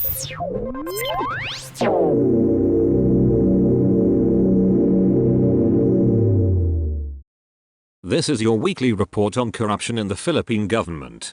This is your weekly report on corruption in the Philippine government.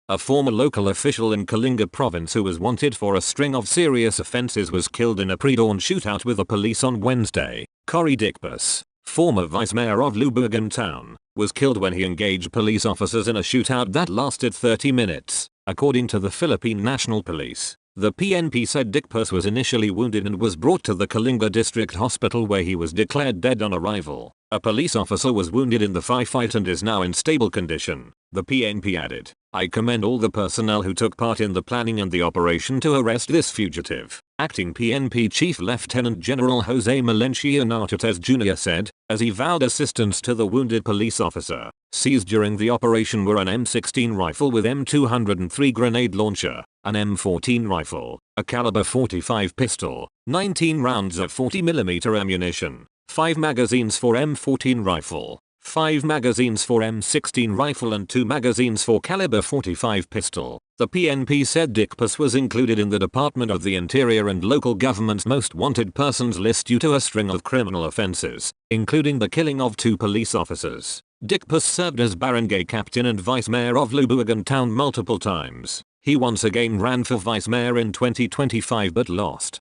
A former local official in Kalinga province who was wanted for a string of serious offenses was killed in a pre-dawn shootout with the police on Wednesday. Cory Dicpus, former vice mayor of Lubugan town, was killed when he engaged police officers in a shootout that lasted 30 minutes, according to the Philippine National Police. The PNP said Dicpus was initially wounded and was brought to the Kalinga District Hospital where he was declared dead on arrival. A police officer was wounded in the firefight and is now in stable condition, the PNP added. I commend all the personnel who took part in the planning and the operation to arrest this fugitive. Acting PNP Chief Lieutenant General Jose Malencia Nartates Jr. said, as he vowed assistance to the wounded police officer. Seized during the operation were an M16 rifle with M203 grenade launcher, an M14 rifle, a caliber 45 pistol, 19 rounds of 40mm ammunition, 5 magazines for M14 rifle, 5 magazines for M16 rifle and 2 magazines for caliber 45 pistol. The PNP said Dicpus was included in the Department of the Interior and local government's most wanted persons list due to a string of criminal offenses, including the killing of 2 police officers. Dicpus served as barangay captain and vice mayor of Lubugan town multiple times. He once again ran for vice mayor in 2025 but lost.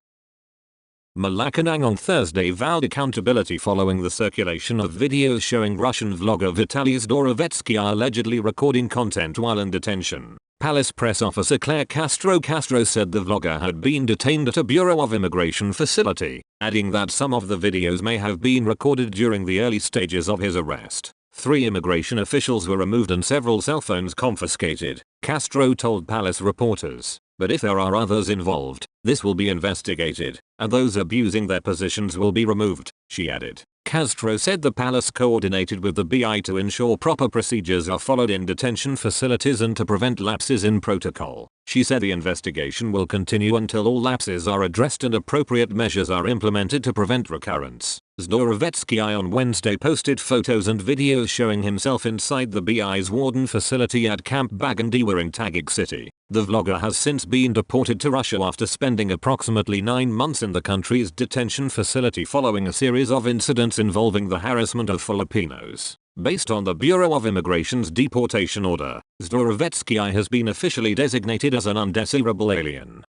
Malacanang on Thursday vowed accountability following the circulation of videos showing Russian vlogger Vitaly Zdorovetsky allegedly recording content while in detention. Palace press officer Claire Castro said the vlogger had been detained at a Bureau of Immigration facility, adding that some of the videos may have been recorded during the early stages of his arrest. 3 immigration officials were removed and several cell phones confiscated, Castro told Palace reporters. But if there are others involved, this will be investigated, and those abusing their positions will be removed, she added. Castro said the palace coordinated with the BI to ensure proper procedures are followed in detention facilities and to prevent lapses in protocol. She said the investigation will continue until all lapses are addressed and appropriate measures are implemented to prevent recurrence. Zdorovetsky on Wednesday posted photos and videos showing himself inside the BI's warden facility at Camp Bagandiwa in Taguig City. The vlogger has since been deported to Russia after spending approximately 9 months in the country's detention facility following a series of incidents involving the harassment of Filipinos. Based on the Bureau of Immigration's deportation order, Zdorovetsky has been officially designated as an undesirable alien.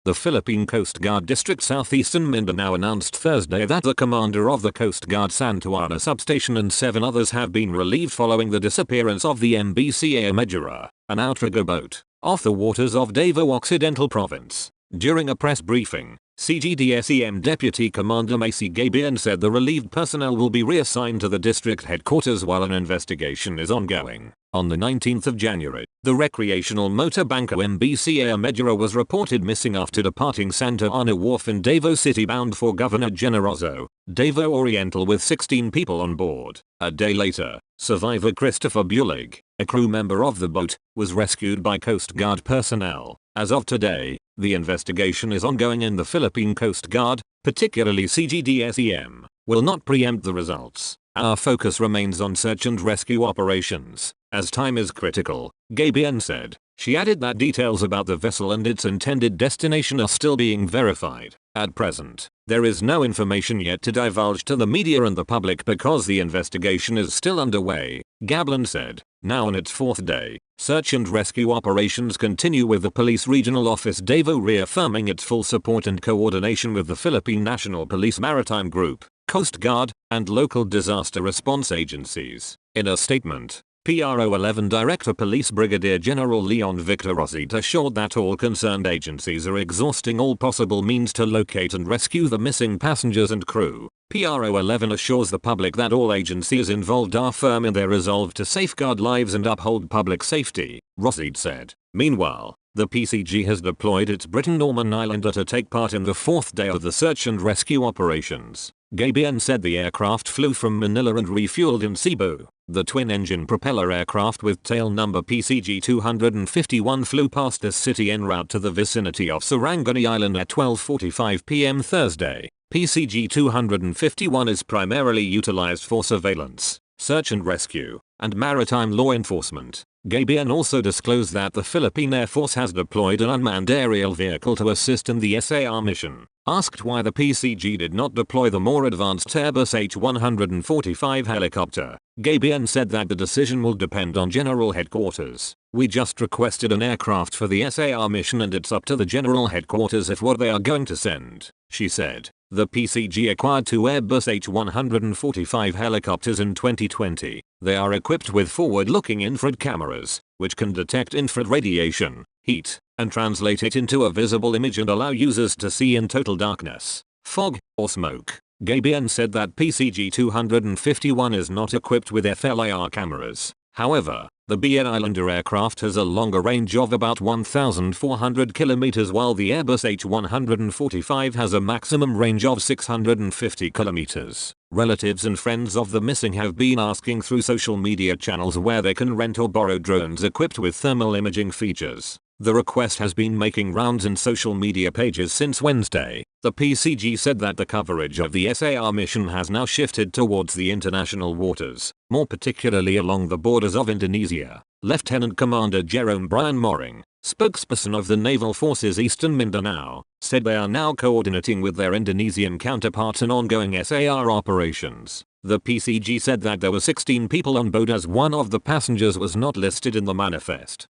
The Philippine Coast Guard District Southeastern Mindanao announced Thursday that the commander of the Coast Guard Santo Ana substation and 7 others have been relieved following the disappearance of the MBCA Medjura, an outrigger boat, off the waters of Davao Occidental Province. During a press briefing, CGDSEM Deputy Commander Macy Gabian said the relieved personnel will be reassigned to the district headquarters while an investigation is ongoing. On the 19th of January, the recreational motor banco MBCA Medjura was reported missing after departing Santa Ana Wharf in Davao City bound for Governor Generoso, Davao Oriental with 16 people on board. A day later, survivor Christopher Bulig, a crew member of the boat, was rescued by Coast Guard personnel. As of today, the investigation is ongoing in the Philippine Coast Guard, particularly CGDSEM, will not preempt the results. Our focus remains on search and rescue operations, as time is critical, Gabian said. She added that details about the vessel and its intended destination are still being verified. At present, there is no information yet to divulge to the media and the public because the investigation is still underway, Gablan said. Now on its 4th day, search and rescue operations continue with the Police Regional Office Davao reaffirming its full support and coordination with the Philippine National Police Maritime Group, Coast Guard, and local disaster response agencies. In a statement, PRO 11 Director Police Brigadier General Leon Victor Rosita assured that all concerned agencies are exhausting all possible means to locate and rescue the missing passengers and crew. PRO 11 assures the public that all agencies involved are firm in their resolve to safeguard lives and uphold public safety, Rosita said. Meanwhile, the PCG has deployed its Britain Norman Islander to take part in the 4th day of the search and rescue operations. Gabian said the aircraft flew from Manila and refueled in Cebu. The twin-engine propeller aircraft with tail number PCG-251 flew past this city en route to the vicinity of Sarangani Island at 12:45 p.m. Thursday. PCG-251 is primarily utilized for surveillance, search and rescue, and maritime law enforcement. Gabian also disclosed that the Philippine Air Force has deployed an unmanned aerial vehicle to assist in the SAR mission. Asked why the PCG did not deploy the more advanced Airbus H-145 helicopter, Gabian said that the decision will depend on General Headquarters. "We just requested an aircraft for the SAR mission and it's up to the General Headquarters if what they are going to send," she said. The PCG acquired 2 Airbus H-145 helicopters in 2020. They are equipped with forward-looking infrared cameras, which can detect infrared radiation, heat, and translate it into a visible image and allow users to see in total darkness, fog, or smoke. Gabian said that PCG-251 is not equipped with FLIR cameras. However, the BN Islander aircraft has a longer range of about 1,400 kilometers while the Airbus H-145 has a maximum range of 650 kilometers. Relatives and friends of the missing have been asking through social media channels where they can rent or borrow drones equipped with thermal imaging features. The request has been making rounds in social media pages since Wednesday. The PCG said that the coverage of the SAR mission has now shifted towards the international waters, more particularly along the borders of Indonesia. Lieutenant Commander Jerome Brian Moring, spokesperson of the Naval Forces Eastern Mindanao, said they are now coordinating with their Indonesian counterparts in ongoing SAR operations. The PCG said that there were 16 people on board as one of the passengers was not listed in the manifest.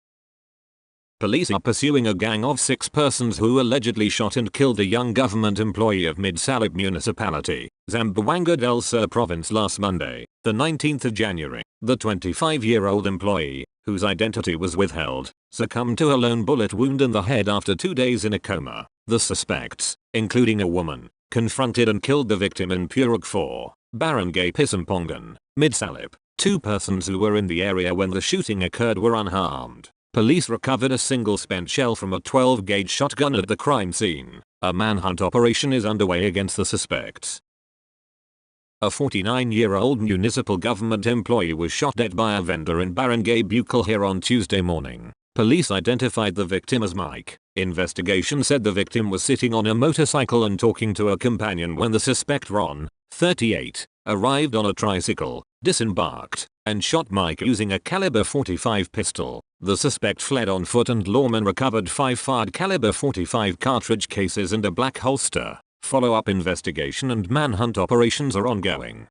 Police are pursuing a gang of 6 persons who allegedly shot and killed a young government employee of Mid-Salip Municipality, Zamboanga del Sur Province last Monday, the 19th of January. The 25-year-old employee, whose identity was withheld, succumbed to a lone bullet wound in the head after 2 days in a coma. The suspects, including a woman, confronted and killed the victim in Purok 4, Barangay Pisampongan, Mid-Salip. 2 persons who were in the area when the shooting occurred were unharmed. Police recovered a single spent shell from a 12-gauge shotgun at the crime scene. A manhunt operation is underway against the suspects. A 49-year-old municipal government employee was shot dead by a vendor in Barangay Bukal here on Tuesday morning. Police identified the victim as Mike. Investigation said the victim was sitting on a motorcycle and talking to a companion when the suspect Ron, 38, arrived on a tricycle, disembarked, and shot Mike using a caliber .45 pistol. The suspect fled on foot and lawmen recovered 5 fired caliber .45 cartridge cases and a black holster. Follow-up investigation and manhunt operations are ongoing.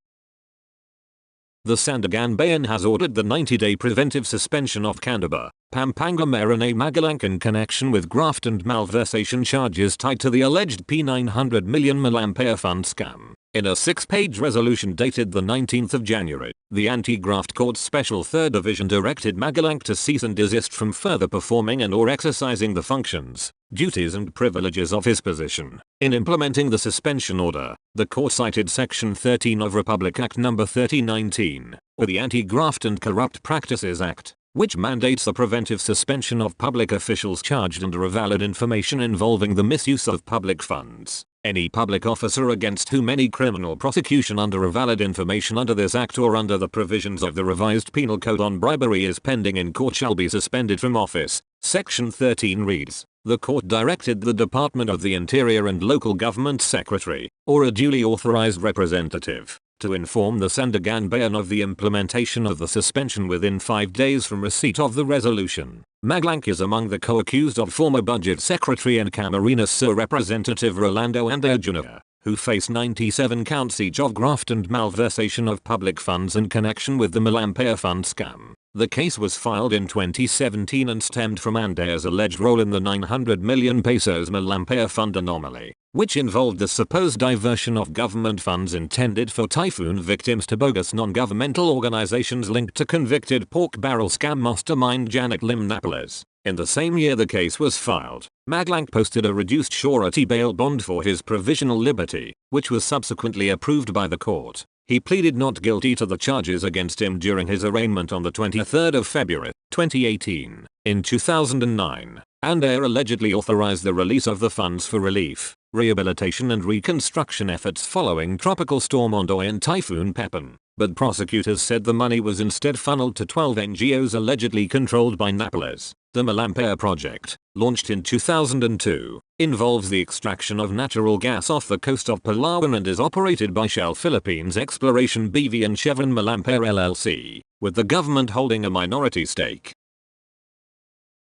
The Sandigan Bayan has ordered the 90-day preventive suspension of Candaba, Pampanga Mayor Rene Magalang in connection with graft and malversation charges tied to the alleged P900 million mAh fund scam. In a 6-page resolution dated the 19th of January, the Anti-Graft Court's Special 3rd Division directed Magalang to cease and desist from further performing and/or exercising the functions, duties and privileges of his position. In implementing the suspension order, the court cited Section 13 of Republic Act No. 3019, or the Anti-Graft and Corrupt Practices Act, which mandates the preventive suspension of public officials charged under valid information involving the misuse of public funds. Any public officer against whom any criminal prosecution under a valid information under this act or under the provisions of the revised penal code on bribery is pending in court shall be suspended from office. Section 13 reads, the court directed the Department of the Interior and local government secretary, or a duly authorized representative, to inform the Sandigan Bayan of the implementation of the suspension within 5 days from receipt of the resolution. Magalang is among the co-accused of former Budget Secretary and Camarines Sur Representative Rolando Andair Jr., who face 97 counts each of graft and malversation of public funds in connection with the Malampaya Fund scam. The case was filed in 2017 and stemmed from Andair's alleged role in the 900 million pesos Malampaya Fund anomaly, which involved the supposed diversion of government funds intended for typhoon victims to bogus non-governmental organizations linked to convicted pork barrel scam mastermind Janet Lim Napoles. In the same year the case was filed, Magalang posted a reduced surety bail bond for his provisional liberty, which was subsequently approved by the court. He pleaded not guilty to the charges against him during his arraignment on the 23rd of February, 2018. In 2009, Andair allegedly authorized the release of the funds for relief, rehabilitation and reconstruction efforts following Tropical Storm Ondoy and Typhoon Pepin, but prosecutors said the money was instead funneled to 12 NGOs allegedly controlled by Napoles. The Malampaya project, launched in 2002, involves the extraction of natural gas off the coast of Palawan and is operated by Shell Philippines Exploration BV and Chevron Malampaya LLC, with the government holding a minority stake.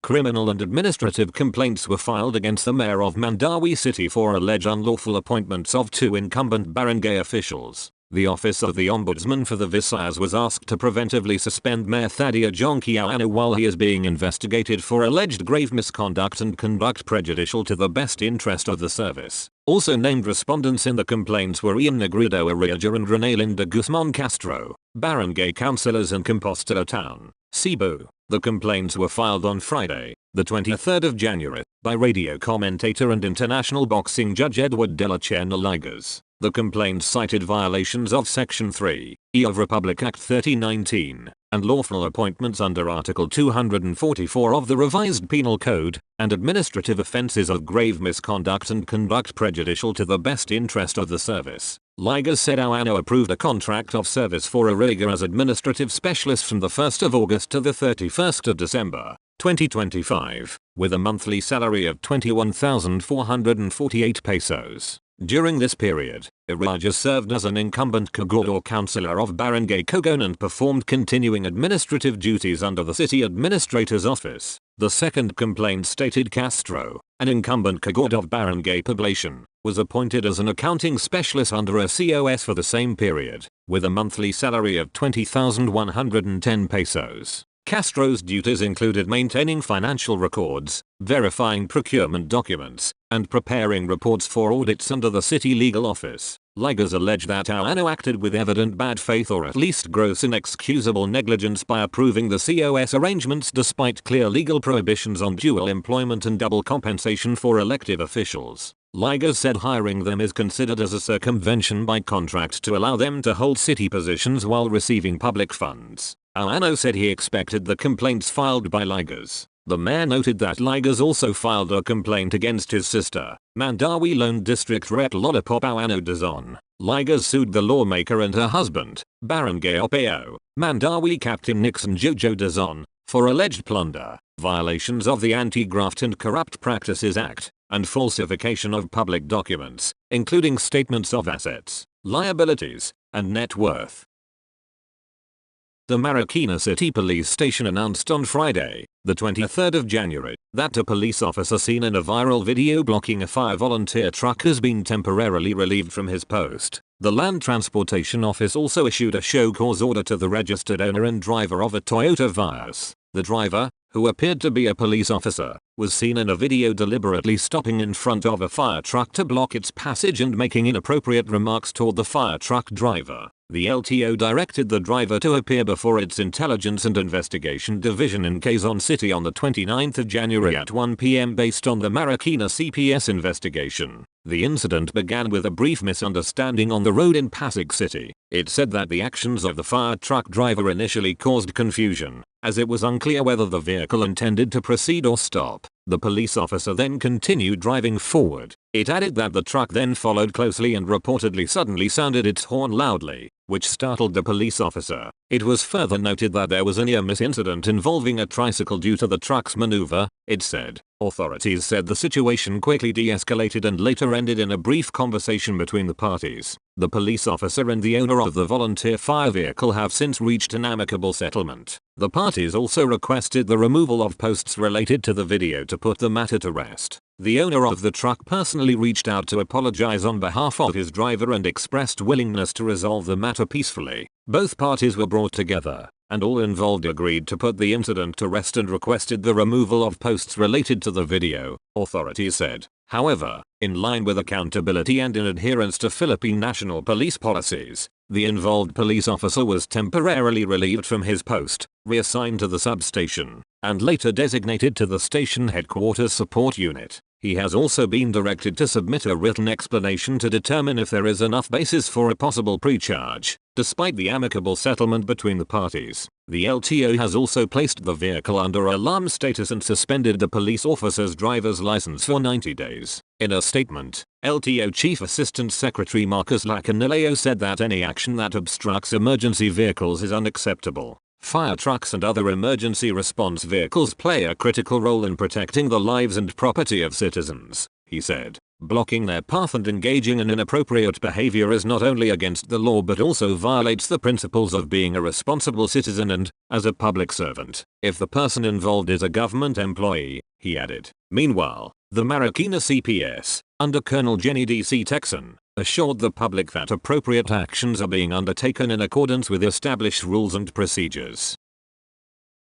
Criminal and administrative complaints were filed against the mayor of Mandawi City for alleged unlawful appointments of 2 incumbent barangay officials. The Office of the Ombudsman for the Visayas was asked to preventively suspend Mayor Thadia Jonquiano while he is being investigated for alleged grave misconduct and conduct prejudicial to the best interest of the service. Also named respondents in the complaints were Ian Negredo Ariaja and Renalinda Guzman Castro, barangay councillors in Compostela Town, Cebu. The complaints were filed on Friday, the 23rd of January, by radio commentator and international boxing judge Edward De La Chena Ligas. The complaints cited violations of Section 3E of Republic Act 3019 and lawful appointments under Article 244 of the Revised Penal Code, and administrative offences of grave misconduct and conduct prejudicial to the best interest of the service. Ligas said Auano approved a contract of service for Ariaga as administrative specialist from the 1st of August to the 31st of December, 2025, with a monthly salary of 21,448 pesos. During this period, Iraja served as an incumbent Kagor councillor of Barangay Cogon and performed continuing administrative duties under the city administrator's office. The second complaint stated Castro, an incumbent Kagor of Barangay Poblacion, was appointed as an accounting specialist under a COS for the same period, with a monthly salary of 20,110 pesos. Castro's duties included maintaining financial records, verifying procurement documents, and preparing reports for audits under the city legal office. Ligas alleged that Auano acted with evident bad faith or at least gross inexcusable negligence by approving the COS arrangements despite clear legal prohibitions on dual employment and double compensation for elective officials. Ligas said hiring them is considered as a circumvention by contract to allow them to hold city positions while receiving public funds. Auano said he expected the complaints filed by Ligas. The mayor noted that Ligas also filed a complaint against his sister, Mandawi Lone District Rep Lollipop Auano Dizon. Ligas sued the lawmaker and her husband, Barangay Opeo, Mandawi Captain Nixon Jojo Dizon, for alleged plunder, violations of the Anti-Graft and Corrupt Practices Act, and falsification of public documents, including statements of assets, liabilities, and net worth. The Marikina City Police Station announced on Friday, the 23rd of January, that a police officer seen in a viral video blocking a fire volunteer truck has been temporarily relieved from his post. The Land Transportation Office also issued a show cause order to the registered owner and driver of a Toyota Vios. The driver, who appeared to be a police officer, was seen in a video deliberately stopping in front of a fire truck to block its passage and making inappropriate remarks toward the fire truck driver. The LTO directed the driver to appear before its Intelligence and Investigation Division in Quezon City on the 29th of January at 1 p.m. based on the Marikina CPS investigation. The incident began with a brief misunderstanding on the road in Pasig City. It said that the actions of the fire truck driver initially caused confusion, as it was unclear whether the vehicle intended to proceed or stop. The police officer then continued driving forward. It added that the truck then followed closely and reportedly suddenly sounded its horn loudly, which startled the police officer. It was further noted that there was a near-miss incident involving a tricycle due to the truck's maneuver, it said. Authorities said the situation quickly de-escalated and later ended in a brief conversation between the parties. The police officer and the owner of the volunteer fire vehicle have since reached an amicable settlement. The parties also requested the removal of posts related to the video to put the matter to rest. The owner of the truck personally reached out to apologize on behalf of his driver and expressed willingness to resolve the matter peacefully. Both parties were brought together, and all involved agreed to put the incident to rest and requested the removal of posts related to the video, authorities said. However, in line with accountability and in adherence to Philippine national police policies, the involved police officer was temporarily relieved from his post, reassigned to the substation, and later designated to the station headquarters support unit. He has also been directed to submit a written explanation to determine if there is enough basis for a possible pre-charge. Despite the amicable settlement between the parties, the LTO has also placed the vehicle under alarm status and suspended the police officer's driver's license for 90 days. In a statement, LTO Chief Assistant Secretary Marcos Lacanileo said that any action that obstructs emergency vehicles is unacceptable. Fire trucks and other emergency response vehicles play a critical role in protecting the lives and property of citizens. he said. Blocking their path and engaging in inappropriate behavior is not only against the law but also violates the principles of being a responsible citizen and, as a public servant, if the person involved is a government employee, he added. Meanwhile, the Marikina CPS, under Colonel Jenny D.C. Texan, assured the public that appropriate actions are being undertaken in accordance with established rules and procedures.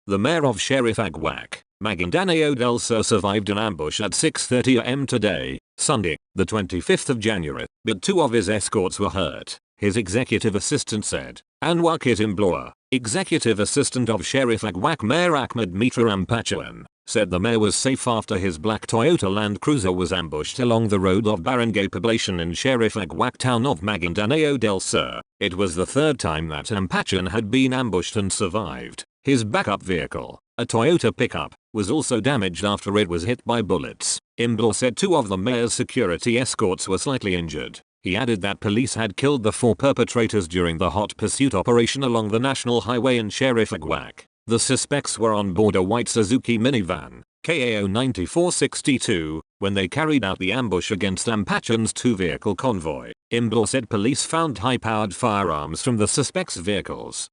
The mayor of Sheriff Aguac, Maguindanao del Sur, survived an ambush at 6:30 am today, Sunday, the 25th of January, but 2 of his escorts were hurt, his executive assistant said. Anwar Kitimbloa, executive assistant of Sheriff Aguac Mayor Ahmed Mitra Ampachuan, said the mayor was safe after his black Toyota Land Cruiser was ambushed along the road of Barangay Poblacion in Sheriff Aguac town of Maguindanao del Sur. It was the 3rd time that Ampachuan had been ambushed and survived. His backup vehicle, a Toyota pickup, was also damaged after it was hit by bullets. Imblo said 2 of the mayor's security escorts were slightly injured. He added that police had killed the 4 perpetrators during the hot pursuit operation along the national highway in Sheriff Aguac. The suspects were on board a white Suzuki minivan, KAO 9462, when they carried out the ambush against Ampachuan's 2-vehicle convoy. Imblo said police found high-powered firearms from the suspects' vehicles.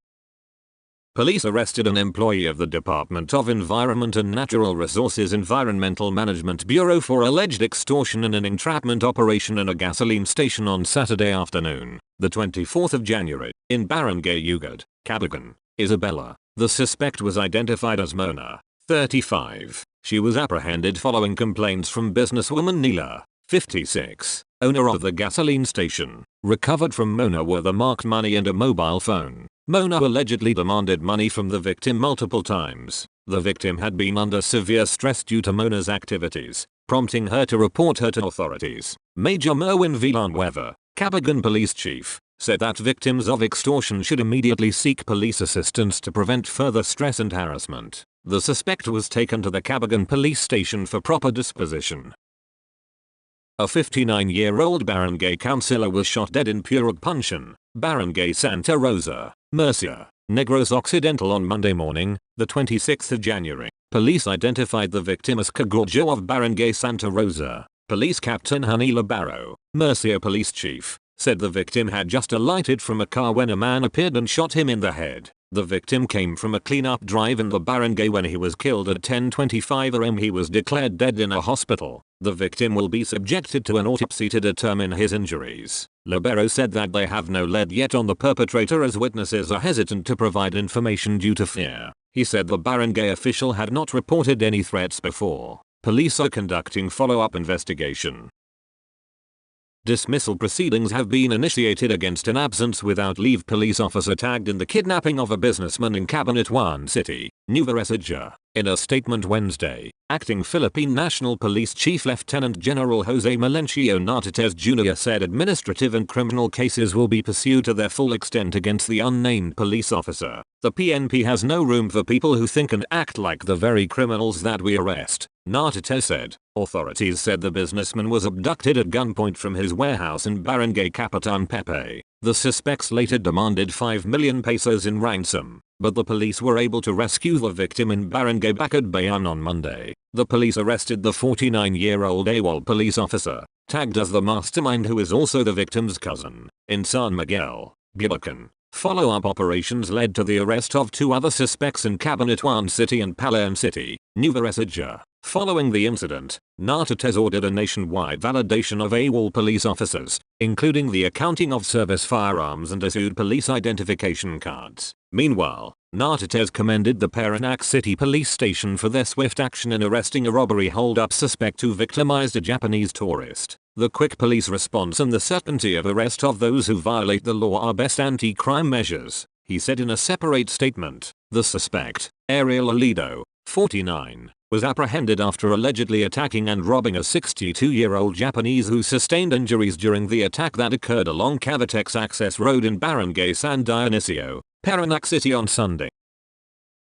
Police arrested an employee of the Department of Environment and Natural Resources Environmental Management Bureau for alleged extortion and an entrapment operation in a gasoline station on Saturday afternoon, the 24th of January, in Barangay Ugad, Cabagan, Isabela. The suspect was identified as Mona, 35. She was apprehended following complaints from businesswoman Neela, 56, owner of the gasoline station. Recovered from Mona were the marked money and a mobile phone. Mona allegedly demanded money from the victim multiple times. The victim had been under severe stress due to Mona's activities, prompting her to report her to authorities. Major Merwin Villanueva, Cabagan police chief, said that victims of extortion should immediately seek police assistance to prevent further stress and harassment. The suspect was taken to the Cabagan police station for proper disposition. A 59-year-old barangay councillor was shot dead in Purug Punshan, Barangay Santa Rosa, Murcia, Negros Occidental on Monday morning, the 26th of January. Police identified the victim as Kagorjo of Barangay Santa Rosa. Police Captain Hanila Barrow, Murcia police chief, said the victim had just alighted from a car when a man appeared and shot him in the head. The victim came from a cleanup drive in the barangay when he was killed at 10:25 am. He was declared dead in a hospital. The victim will be subjected to an autopsy to determine his injuries. Libero said that they have no lead yet on the perpetrator as witnesses are hesitant to provide information due to fear. He said the barangay official had not reported any threats before. Police are conducting follow-up investigation. Dismissal proceedings have been initiated against an absence without leave police officer tagged in the kidnapping of a businessman in Cabanatuan City, Nueva Ecija. In a statement Wednesday, acting Philippine National Police Chief Lieutenant General Jose Melencio Nartates Jr. said administrative and criminal cases will be pursued to their full extent against the unnamed police officer. The PNP has no room for people who think and act like the very criminals that we arrest, Nartates said. Authorities said the businessman was abducted at gunpoint from his warehouse in Barangay Capitan Pepe. The suspects later demanded 5 million pesos in ransom, but the police were able to rescue the victim in Barangay Bacadbayan on Monday. The police arrested the 49-year-old AWOL police officer, tagged as the mastermind who is also the victim's cousin, in San Miguel, Bulacan. Follow-up operations led to the arrest of 2 other suspects in Cabanatuan City and Palayan City, Nueva Ecija. Following the incident, Nartates ordered a nationwide validation of AWOL police officers, including the accounting of service firearms, and issued police identification cards. Meanwhile, Nartates commended the Parañaque City Police Station for their swift action in arresting a robbery hold-up suspect who victimized a Japanese tourist. The quick police response and the certainty of arrest of those who violate the law are best anti-crime measures, he said in a separate statement. The suspect, Ariel Alido, 49, was apprehended after allegedly attacking and robbing a 62-year-old Japanese who sustained injuries during the attack that occurred along Cavitex Access Road in Barangay San Dionisio, Parañaque City on Sunday.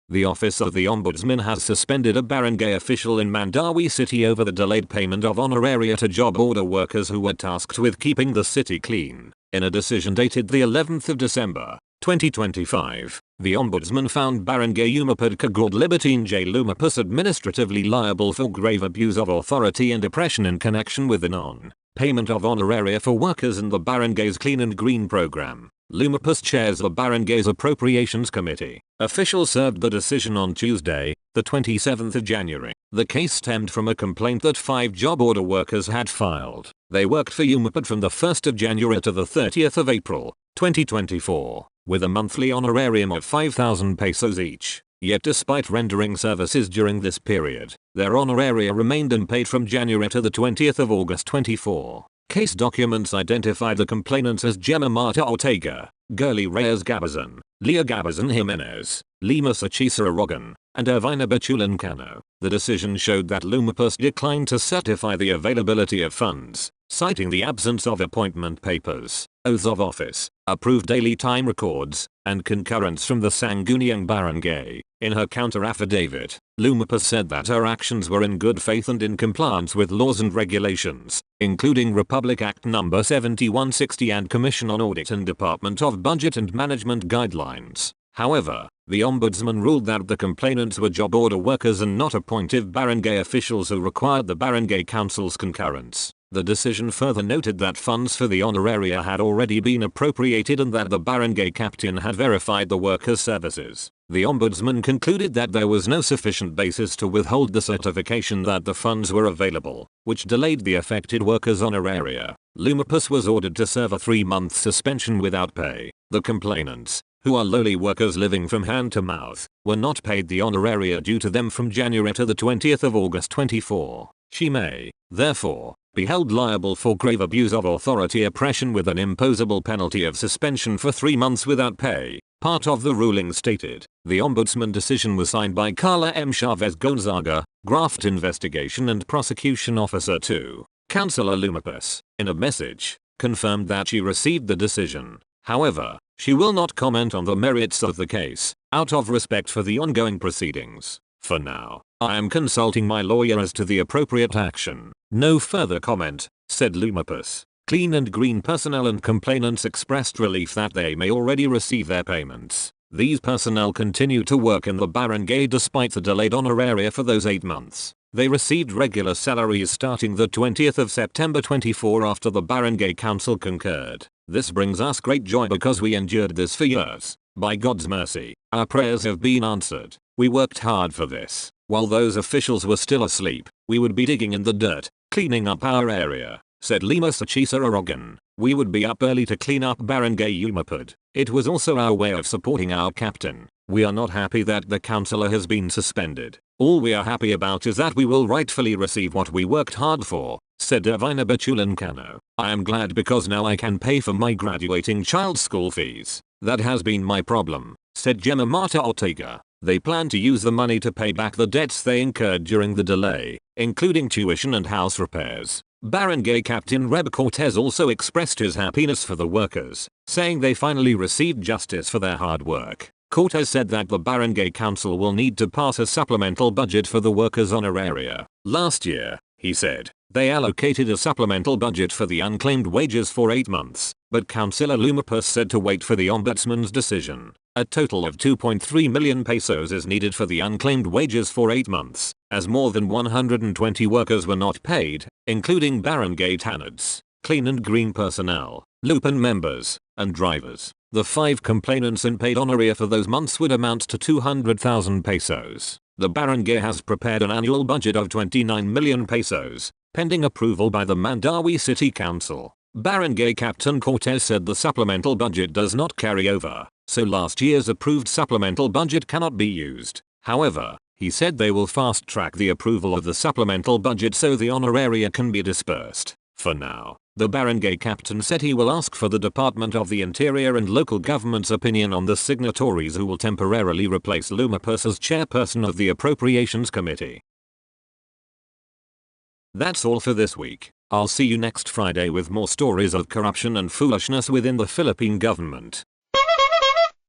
The Office of the Ombudsman has suspended a barangay official in Mandawi City over the delayed payment of honoraria to job order workers who were tasked with keeping the city clean. In a decision dated the 11th of December, 2025, the Ombudsman found Barangay Umapud Cagord Libertine J. Lumapus administratively liable for grave abuse of authority and oppression in connection with the non-payment of honoraria for workers in the barangay's Clean and Green program. Lumapus chairs the barangay's Appropriations Committee. Officials served the decision on Tuesday, the 27th of January. The case stemmed from a complaint that 5 job order workers had filed. They worked for Umapud from the 1st of January to the 30th of April, 2024, with a monthly honorarium of 5,000 pesos each. Yet despite rendering services during this period, their honoraria remained unpaid from January to the 20th of August 24. Case documents identified the complainants as Gemma Marta Ortega, Gurley Reyes Gabazon, Leah Gabazon Jimenez, Lima Sachisa Aragon, and Irvina Bachulan Cano. The decision showed that Lumapus declined to certify the availability of funds, citing the absence of appointment papers, oaths of office, approved daily time records, and concurrence from the Sangguniang Barangay. In her counter-affidavit, Lumapus said that her actions were in good faith and in compliance with laws and regulations, including Republic Act No. 7160 and Commission on Audit and Department of Budget and Management guidelines. However, the Ombudsman ruled that the complainants were job order workers and not appointed barangay officials who required the barangay council's concurrence. The decision further noted that funds for the honoraria had already been appropriated and that the barangay captain had verified the workers' services. The Ombudsman concluded that there was no sufficient basis to withhold the certification that the funds were available, which delayed the affected workers' honoraria. Lumapus was ordered to serve a 3-month suspension without pay. The complainants, who are lowly workers living from hand to mouth, were not paid the honoraria due to them from January to the 20th of August 24. She may, therefore, be held liable for grave abuse of authority oppression with an imposable penalty of suspension for 3 months without pay. Part of the ruling stated, the Ombudsman decision was signed by Carla M. Chavez Gonzaga, Graft Investigation and Prosecution Officer 2. Councilor Lumapus, in a message, confirmed that she received the decision. However, she will not comment on the merits of the case, out of respect for the ongoing proceedings. For now, I am consulting my lawyer as to the appropriate action. No further comment, said Lumapus. Clean and Green personnel and complainants expressed relief that they may already receive their payments. These personnel continue to work in the barangay despite the delayed honoraria for those 8 months. They received regular salaries starting the 20th of September 24 after the barangay council concurred. This brings us great joy because we endured this for years. By God's mercy, our prayers have been answered. We worked hard for this. While those officials were still asleep, we would be digging in the dirt, cleaning up our area, said Lima Sachisa Aragon. We would be up early to clean up Barangay Umapud. It was also our way of supporting our captain. We are not happy that the councillor has been suspended. All we are happy about is that we will rightfully receive what we worked hard for, said Irvina Bachulan Cano. I am glad because now I can pay for my graduating child's school fees. That has been my problem, said Gemma Marta Ortega. They plan to use the money to pay back the debts they incurred during the delay, including tuition and house repairs. Barangay Captain Reb Cortez also expressed his happiness for the workers, saying they finally received justice for their hard work. Cortez said that the barangay council will need to pass a supplemental budget for the workers' honoraria. Last year, he said, they allocated a supplemental budget for the unclaimed wages for 8 months, but Councilor Lumapus said to wait for the Ombudsman's decision. A total of 2.3 million pesos is needed for the unclaimed wages for 8 months, as more than 120 workers were not paid, including barangay tannads, clean and green personnel, Lupan members, and drivers. The 5 complainants unpaid honoraria for those months would amount to 200,000 pesos. The barangay has prepared an annual budget of 29 million pesos, pending approval by the Mandawi City Council. Barangay Captain Cortez said the supplemental budget does not carry over, so last year's approved supplemental budget cannot be used. However, he said they will fast-track the approval of the supplemental budget so the honoraria can be dispersed. For now, the barangay captain said he will ask for the Department of the Interior and local government's opinion on the signatories who will temporarily replace Lumapus as chairperson of the Appropriations Committee. That's all for this week. I'll see you next Friday with more stories of corruption and foolishness within the Philippine government.